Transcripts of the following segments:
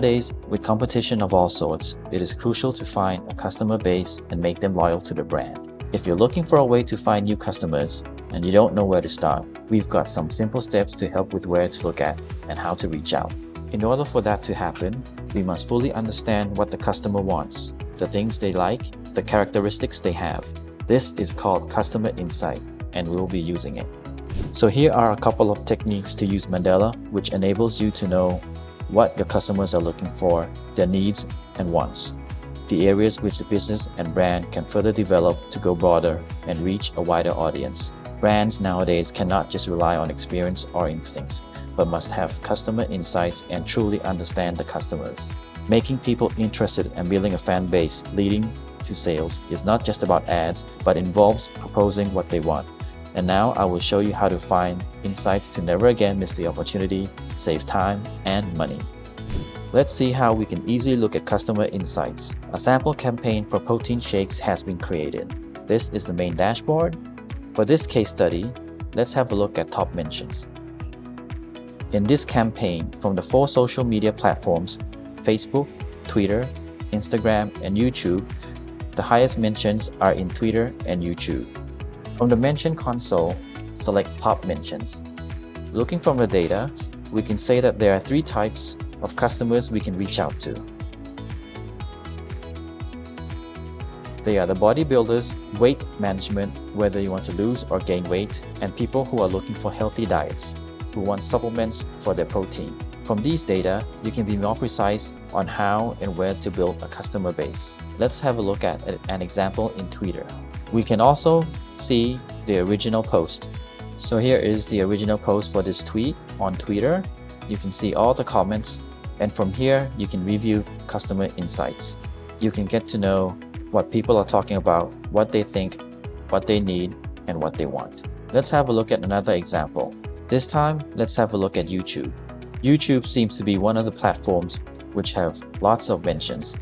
Nowadays, with competition of all sorts, it is crucial to find a customer base and make them loyal to the brand. If you're looking for a way to find new customers and you don't know where to start, we've got some simple steps to help with where to look at and how to reach out. In order for that to happen, we must fully understand what the customer wants, the things they like, the characteristics they have. This is called customer insight, and we will be using it. So here are a couple of techniques to use Mandala, which enables you to know what your customers are looking for, their needs and wants, the areas which the business and brand can further develop to go broader and reach a wider audience. Brands nowadays cannot just rely on experience or instincts, but must have customer insights and truly understand the customers. Making people interested and building a fan base leading to sales is not just about ads, but involves proposing what they want. And now I will show you how to find insights to never again miss the opportunity, save time and money. Let's see how we can easily look at customer insights. A sample campaign for protein shakes has been created. This is the main dashboard. For this case study, let's have a look at top mentions. In this campaign, from the 4 social media platforms, Facebook, Twitter, Instagram, and YouTube, the highest mentions are in Twitter and YouTube. From the mention console, select top mentions. Looking from the data, we can say that there are 3 types of customers we can reach out to. They are the bodybuilders, weight management, whether you want to lose or gain weight, and people who are looking for healthy diets, who want supplements for their protein. From these data, you can be more precise on how and where to build a customer base. Let's have a look at an example in Twitter. We can also see the original post. So here is the original post for this tweet on Twitter. You can see all the comments, and from here you can review customer insights. You can get to know what people are talking about, what they think, what they need, and what they want. Let's have a look at another example. This time, let's have a look at YouTube. YouTube seems to be one of the platforms which have lots of mentions.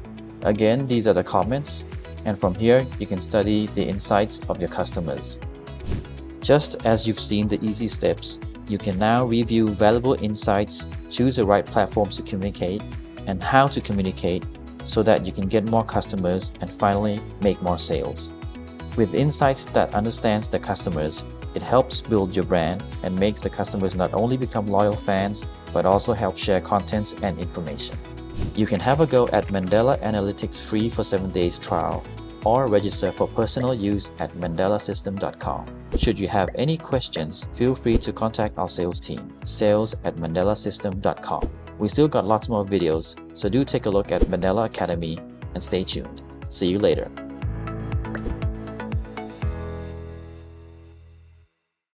Again, these are the comments, and from here you can study the insights of your customers. Just as you've seen the easy steps, you can now review valuable insights, choose the right platforms to communicate, and how to communicate so that you can get more customers and finally make more sales. With insights that understands the customers, it helps build your brand and makes the customers not only become loyal fans, but also help share contents and information. You can have a go at Mandala Analytics free for 7 days trial, or register for personal use at mandalasystem.com. Should you have any questions, feel free to contact our sales team, sales@mandalasystem.com. We still got lots more videos, so do take a look at Mandala Academy and stay tuned. See you later.